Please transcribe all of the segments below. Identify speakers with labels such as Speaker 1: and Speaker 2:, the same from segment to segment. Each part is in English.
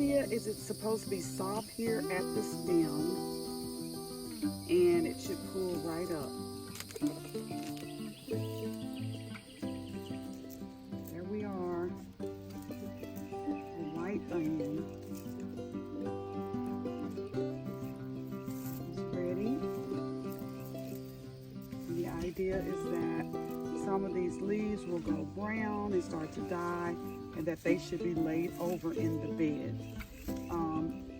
Speaker 1: idea is it's supposed to be soft here at the stem, and it should pull right up. There we are, a white onion. It's ready. The idea is that some of these leaves will go brown and start to die, and that they should be laid over in the bed.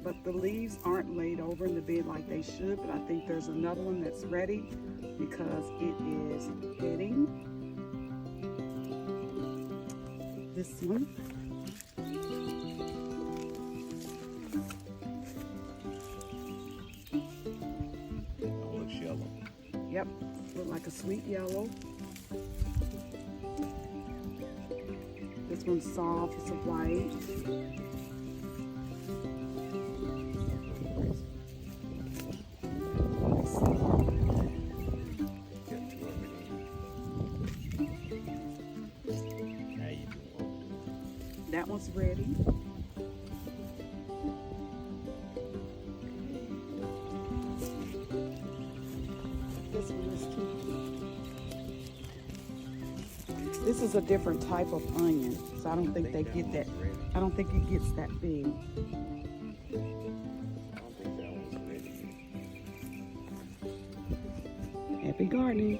Speaker 1: But the leaves aren't laid over in the bed like they should, but I think there's another one that's ready because it is hitting. This one.
Speaker 2: It looks yellow.
Speaker 1: Yep, look like a sweet yellow. This one's soft, it's a white. That one's ready. This one is too. This is a different type of onion, so I don't think they get that. I don't think it gets that big.
Speaker 2: I don't think that one's ready.
Speaker 1: Happy gardening.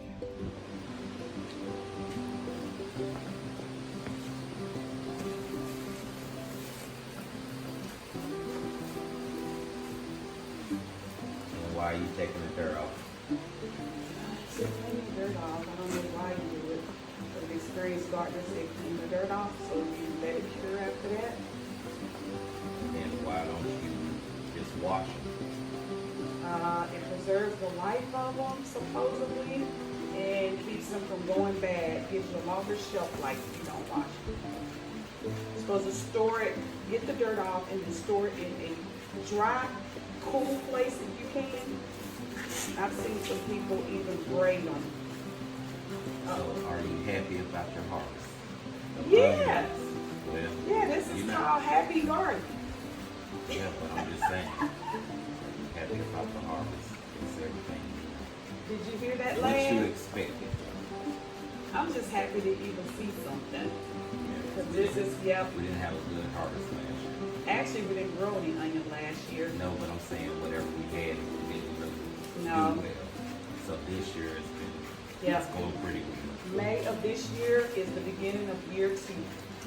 Speaker 2: And why are you taking the dirt off?
Speaker 1: So clean the dirt off. I don't know why you do it. But experienced gardeners, they clean the dirt off, so you let it cure after that.
Speaker 2: And why don't you just wash them?
Speaker 1: It preserves the life of them, supposedly, and keeps them from going bad. Gives you a longer shelf life if you don't wash it. You're supposed to store it, get the dirt off, and then store it in a dry, cool place if you can. I've seen some people even braid them.
Speaker 2: So are you happy about your harvest?
Speaker 1: Yeah.
Speaker 2: Well,
Speaker 1: Yeah, this is called Happy Garden.
Speaker 2: yeah, but I'm just saying. Are you happy about the harvest? It's everything.
Speaker 1: Did you hear that,
Speaker 2: What you
Speaker 1: lad?
Speaker 2: expected?
Speaker 1: I'm just happy to even see something.
Speaker 2: Yeah.
Speaker 1: Because this is, yep.
Speaker 2: We didn't have a good harvest last year.
Speaker 1: Actually, we didn't grow any onion last year.
Speaker 2: No, but I'm saying whatever we had, we didn't really
Speaker 1: No.
Speaker 2: do well. So this year it's going pretty well.
Speaker 1: May of this year is the beginning of year 2.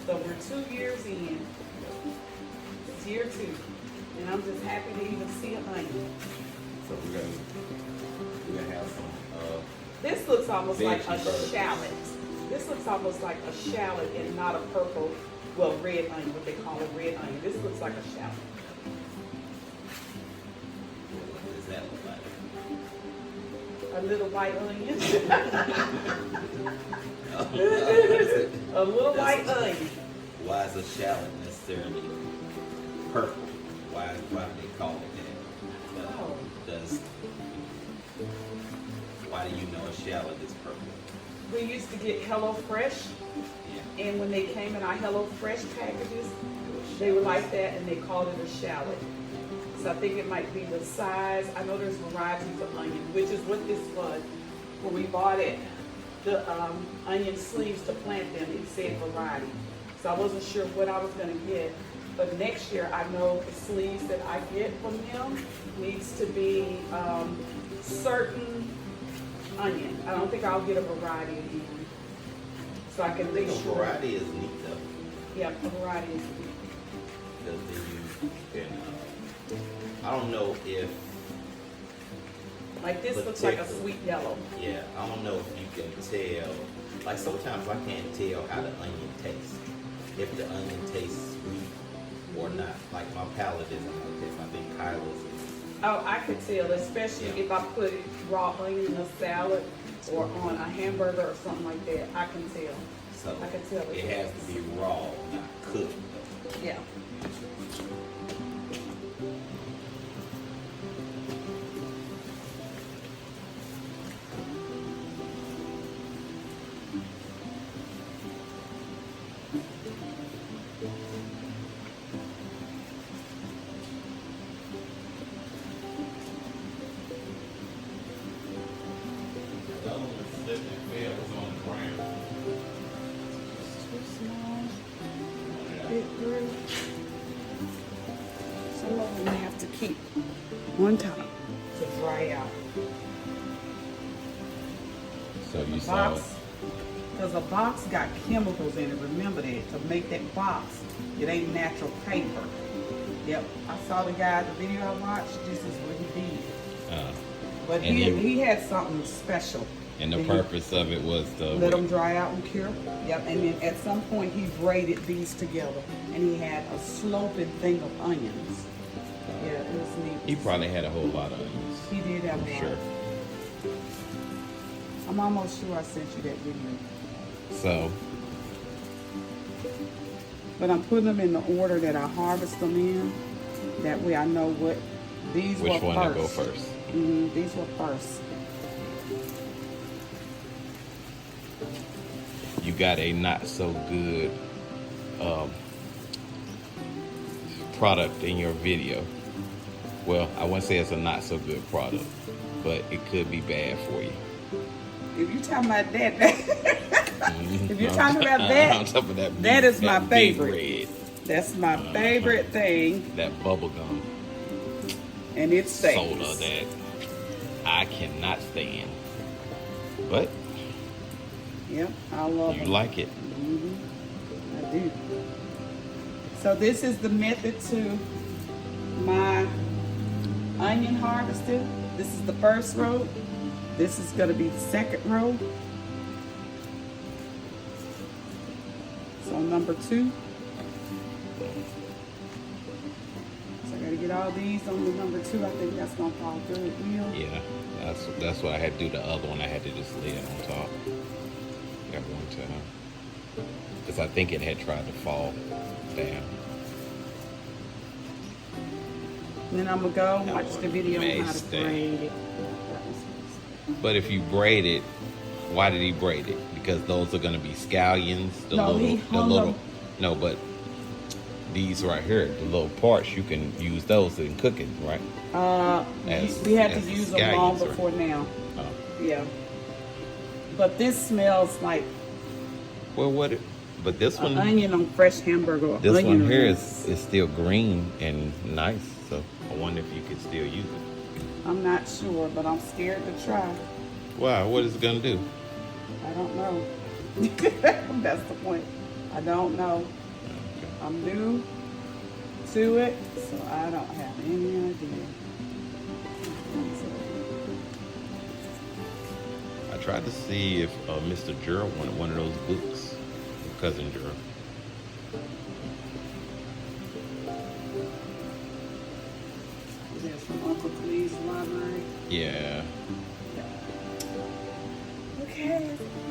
Speaker 1: So we're 2 years in. It's year 2. And I'm just happy to even see an onion.
Speaker 2: So we're gonna have some
Speaker 1: This looks almost like a
Speaker 2: veggie
Speaker 1: shallot. This looks almost like a shallot and not a purple, well, red onion, what they call a red onion. This looks like a shallot.
Speaker 2: what does that look like?
Speaker 1: A little white onion.
Speaker 2: Oh,
Speaker 1: A little white onion.
Speaker 2: why is a shallot necessarily purple? Why do they call it that?
Speaker 1: Oh.
Speaker 2: Why do you know a shallot is purple?
Speaker 1: We used to get Hello Fresh,
Speaker 2: Yeah.
Speaker 1: and when they came in our Hello Fresh packages, they were like that, and they called it a shallot. So I think it might be the size. I know there's varieties of onion, which is what this was. When we bought it, the onion sleeves to plant them, it said variety. So I wasn't sure what I was gonna get. But next year, I know the sleeves that I get from them needs to be certain onion. I don't think I'll get a variety again. So I can
Speaker 2: I
Speaker 1: make
Speaker 2: think a
Speaker 1: sure.
Speaker 2: variety is neat though,
Speaker 1: Yeah, a variety is
Speaker 2: because then you can. I don't know if.
Speaker 1: like this looks like a
Speaker 2: Particular.
Speaker 1: sweet yellow.
Speaker 2: Yeah, I don't know if you can tell. Like sometimes I can't tell how the onion tastes. If the onion tastes sweet or not. Like my palate isn't like this. I think Kyla's is.
Speaker 1: Oh, I could tell, especially if I put raw onion in a salad or on a hamburger or something like that. I can tell.
Speaker 2: So
Speaker 1: I can tell
Speaker 2: it has to be raw, not cooked.
Speaker 1: Yeah. bit through. Some of them have to keep on top to dry out.
Speaker 2: So you saw.
Speaker 1: Because a box got chemicals in it. Remember that. To make that box, it ain't natural paper. Yep, I saw the guy, the video I watched, this is what he did. But he had something special.
Speaker 2: And the purpose of it was to
Speaker 1: let them dry out and cure. Yep, and then at some point he braided these together. And he had a sloping thing of onions. Yeah, it was neat.
Speaker 2: He probably had a whole lot of onions.
Speaker 1: He did have a lot.
Speaker 2: Sure.
Speaker 1: I'm almost sure I sent you that video.
Speaker 2: So.
Speaker 1: But I'm putting them in the order that I harvest them in. That way I know what these were first.
Speaker 2: Which one to go first?
Speaker 1: These were first.
Speaker 2: You got a not so good product in your video. Well, I wouldn't say it's a not so good product, but it could be bad for you.
Speaker 1: If you're talking about that, if you're talking about that,
Speaker 2: I'm talking about
Speaker 1: that is my
Speaker 2: big
Speaker 1: favorite.
Speaker 2: red.
Speaker 1: That's my favorite thing.
Speaker 2: That bubble gum.
Speaker 1: And it's safe.
Speaker 2: Soda that I cannot stand. But
Speaker 1: yep, I love it.
Speaker 2: You like it.
Speaker 1: I do. So this is the method to my onion harvester. This is the first row. This is going to be the second row. So number 2. So I got to get all these on the number 2. I think that's going to fall through it real.
Speaker 2: Yeah, that's what I had to do. The other one I had to just lay it on top. Got one time. Because I think it had tried to fall down.
Speaker 1: And then I'm going to go watch the video on how to braid it.
Speaker 2: But if you braid it, why did he braid it? Because those are going to be scallions. No, but these right here, the little parts, you can use those in cooking, right?
Speaker 1: We had to use them long before now.
Speaker 2: Oh.
Speaker 1: Yeah. But this smells like
Speaker 2: but this one,
Speaker 1: onion on fresh hamburger.
Speaker 2: This one here is still green and nice, so I wonder if you could still use it.
Speaker 1: I'm not sure, but I'm scared to try.
Speaker 2: Why? What is it gonna do?
Speaker 1: I don't know. That's the point. I don't know.
Speaker 2: Okay.
Speaker 1: I'm new to it, so I don't have any idea.
Speaker 2: I tried to see if Mr. Gerald wanted one of those books, Cousin Gerald.
Speaker 1: Is that from Uncle Clee's library?
Speaker 2: Yeah.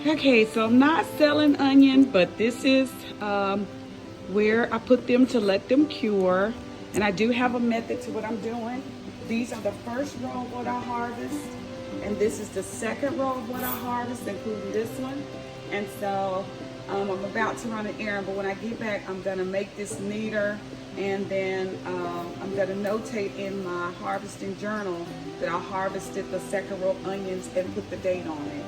Speaker 1: Okay, so I'm not selling onion, but this is where I put them to let them cure. And I do have a method to what I'm doing. These are the first row of what I harvest. And this is the second row of what I harvest, including this one. And so I'm about to run an errand, but when I get back, I'm gonna make this neater. And then I'm gonna notate in my harvesting journal that I harvested the second row of onions and put the date on it.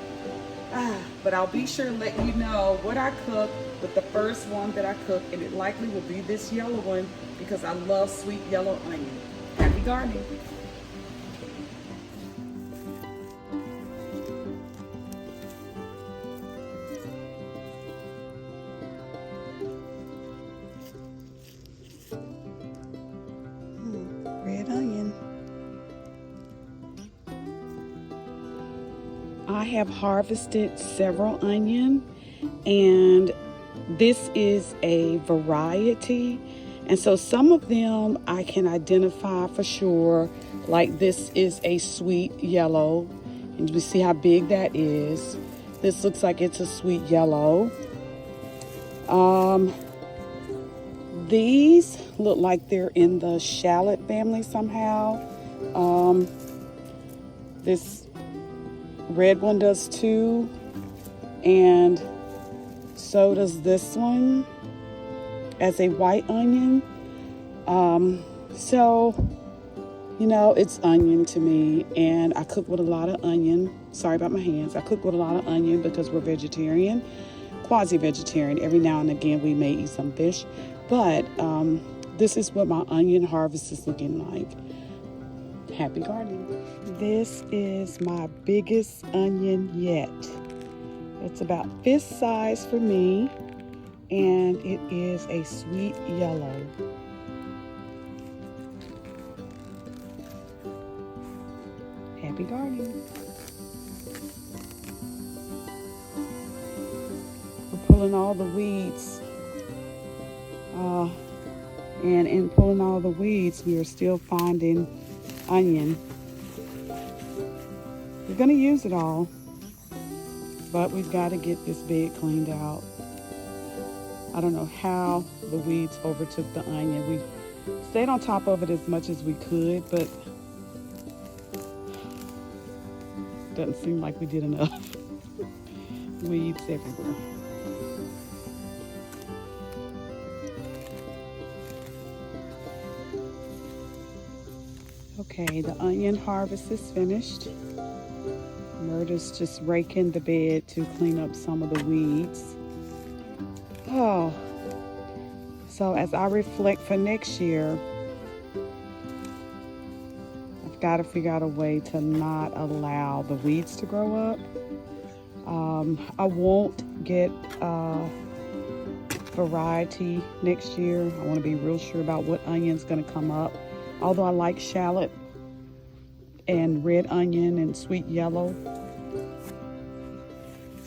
Speaker 1: But I'll be sure to let you know what I cook with the first one that I cook, and it likely will be this yellow one because I love sweet yellow onion. Happy gardening. Red onion. I have harvested several onion, and this is a variety, and so some of them I can identify for sure, like this is a sweet yellow, and you see how big that is. This looks like it's a sweet yellow. These look like they're in the shallot family somehow. This red one does too, and so does this one as a white onion. So, you know, it's onion to me, and I cook with a lot of onion. Sorry about my hands. I cook with a lot of onion because we're vegetarian, quasi-vegetarian. Every now and again we may eat some fish, But this is what my onion harvest is looking like. Happy gardening. This is my biggest onion yet. It's about fist size for me, and it is a sweet yellow. Happy gardening. We're pulling all the weeds. And in pulling all the weeds, we are still finding onion. We're going to use it all, but we've got to get this bed cleaned out. I don't know how the weeds overtook the onion. We stayed on top of it as much as we could, but doesn't seem like we did enough. Weeds everywhere. Okay, the onion harvest is finished. Murder's just raking the bed to clean up some of the weeds. Oh, so as I reflect for next year, I've got to figure out a way to not allow the weeds to grow up. I won't get variety next year. I want to be real sure about what onion's going to come up. Although I like shallot and red onion and sweet yellow.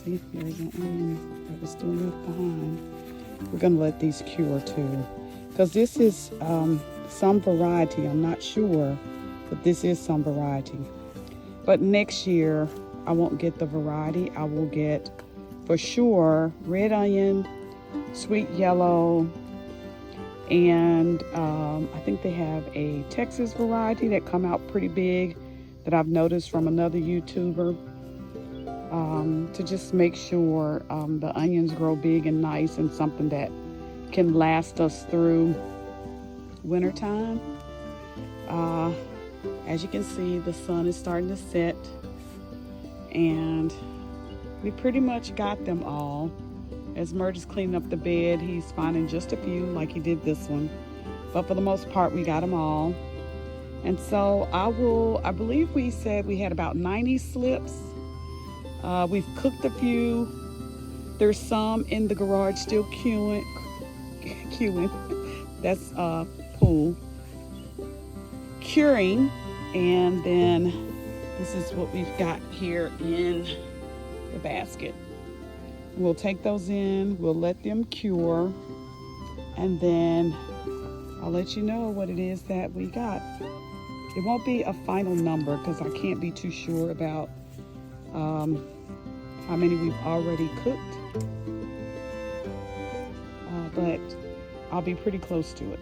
Speaker 1: See, there's an onion that was still left behind. We're going to let these cure too. Because this is some variety. I'm not sure, but this is some variety. But next year, I won't get the variety. I will get, for sure, red onion, sweet yellow, and I think they have a Texas variety that come out pretty big that I've noticed from another YouTuber, to just make sure the onions grow big and nice and something that can last us through wintertime. As you can see, the sun is starting to set, and we pretty much got them all. As Murder's cleaning up the bed, he's finding just a few, like he did this one. But for the most part, we got them all. And so I believe we said we had about 90 slips. We've cooked a few. There's some in the garage still queuing. That's pool. Curing. And then this is what we've got here in the basket. We'll take those in, we'll let them cure, and then I'll let you know what it is that we got. It won't be a final number because I can't be too sure about how many we've already cooked, but I'll be pretty close to it.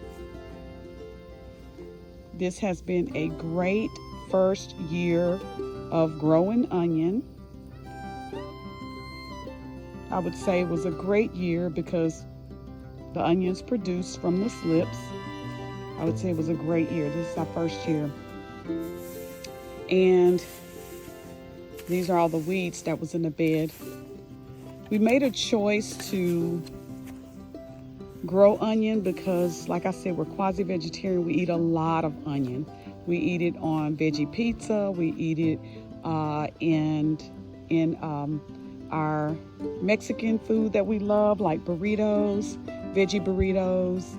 Speaker 1: This has been a great first year of growing onion. I would say it was a great year because the onions produced from the slips. I would say it was a great year. This is our first year. And these are all the weeds that was in the bed. We made a choice to grow onion because, like I said, we're quasi-vegetarian. We eat a lot of onion. We eat it on veggie pizza. We eat it in our Mexican food that we love, like burritos, veggie burritos.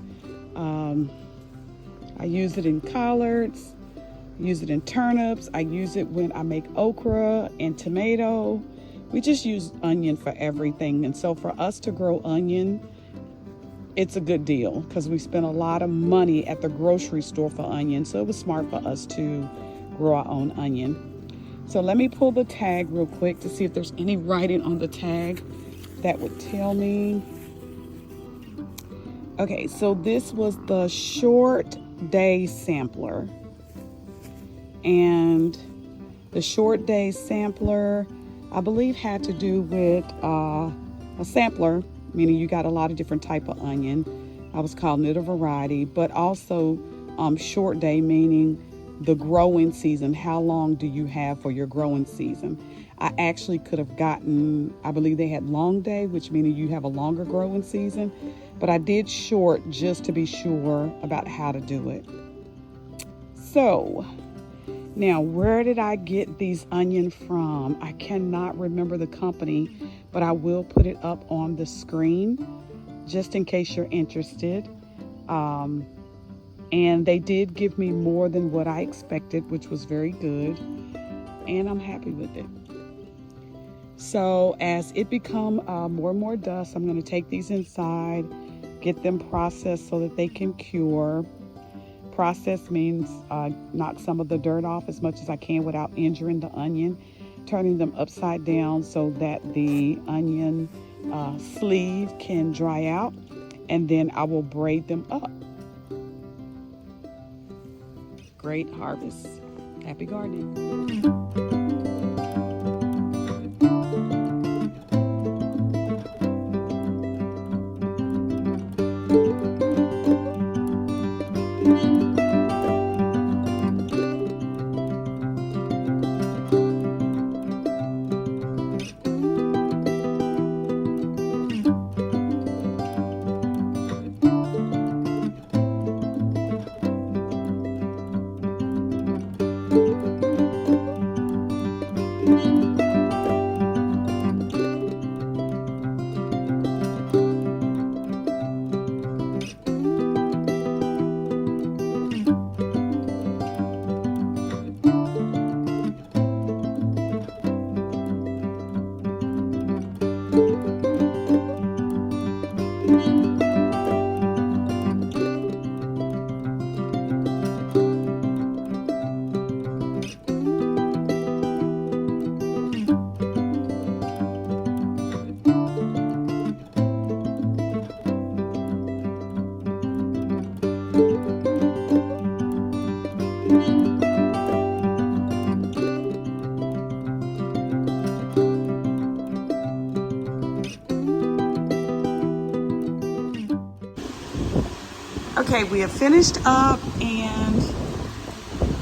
Speaker 1: I use it in collards, use it in turnips. I use it when I make okra and tomato. We just use onion for everything. And so for us to grow onion, it's a good deal because we spend a lot of money at the grocery store for onion. So it was smart for us to grow our own onion. So let me pull the tag real quick to see if there's any writing on the tag that would tell me. Okay, so this was the short day sampler. And the short day sampler, I believe, had to do with a sampler, meaning you got a lot of different type of onion. I was calling it a variety, but also short day, meaning the growing season. How long do you have for your growing season? I actually could have gotten, I believe they had long day, which means you have a longer growing season, but I did short just to be sure about how to do it. So now, where did I get these onions from? I cannot remember the company, but I will put it up on the screen just in case you're interested. And they did give me more than what I expected, which was very good. And I'm happy with it. So as it become more and more dust, I'm going to take these inside, get them processed so that they can cure. Process means knock some of the dirt off as much as I can without injuring the onion, turning them upside down so that the onion sleeve can dry out, and then I will braid them up. Great harvest. Happy gardening. Okay, we have finished up, and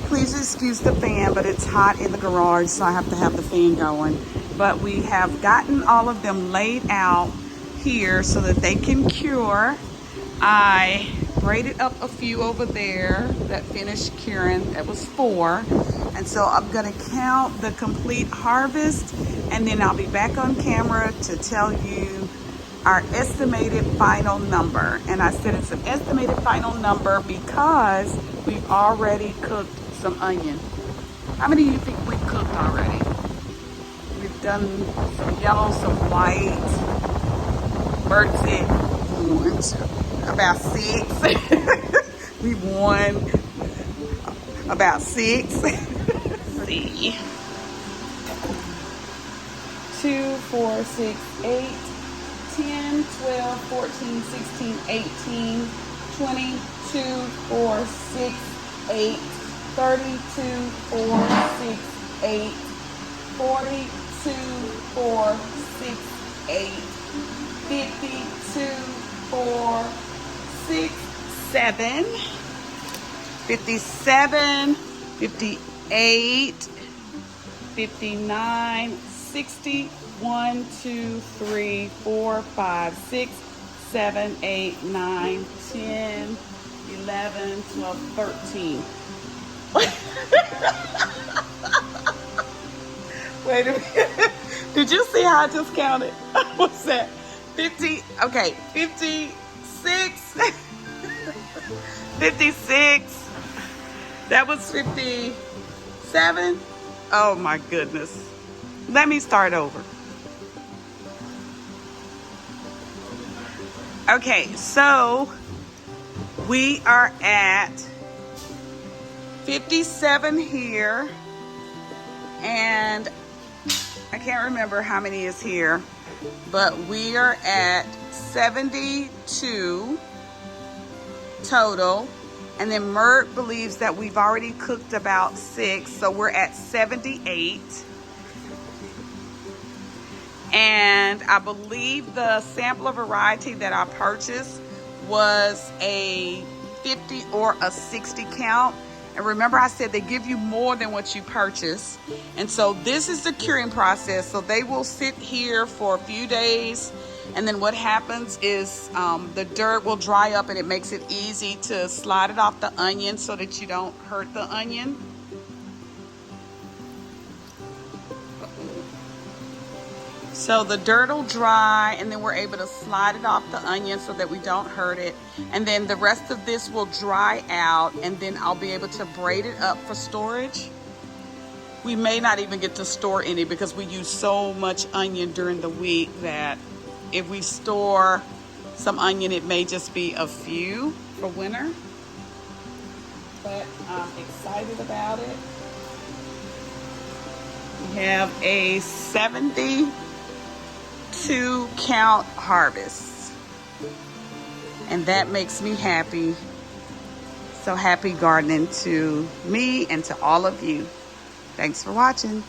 Speaker 1: please excuse the fan, but it's hot in the garage, so I have to have the fan going. But we have gotten all of them laid out here so that they can cure. I braided up a few over there that finished curing. That was 4. And so I'm gonna count the complete harvest, and then I'll be back on camera to tell you our estimated final number. And I said it's an estimated final number because we've already cooked some onion. How many do you think we've cooked already? We've done some yellow, some white. Bert said about 6. We won about 6. See. 2, 4, 6, 8. 10, 12, 14, 16, 18, 22, 4, 6, 8, 32, 4, 6, 8, 42, 4, 6, 8, 52, 4, 6, 7, 57, 58, 59, 60, 1, 2, 3, 4, 5, 6, 7, 8, 9, 10, 11, 12, 13. Wait a minute. Did you see how I just counted? What's that? 50. Okay, 56. 56. That was 57. Oh my goodness. Let me start over. Okay, so we are at 57 here, and I can't remember how many is here, but we are at 72 total, and then Mert believes that we've already cooked about 6, so we're at 78. And I believe the sampler variety that I purchased was a 50 or a 60 count. And remember I said they give you more than what you purchase. And so this is the curing process. So they will sit here for a few days. And then what happens is the dirt will dry up and it makes it easy to slide it off the onion so that you don't hurt the onion. So the dirt will dry and then we're able to slide it off the onion so that we don't hurt it. And then the rest of this will dry out and then I'll be able to braid it up for storage. We may not even get to store any because we use so much onion during the week that if we store some onion, it may just be a few for winter. But I'm excited about it. We have a 72 count harvest. And that makes me happy. So happy gardening to me and to all of you. Thanks for watching.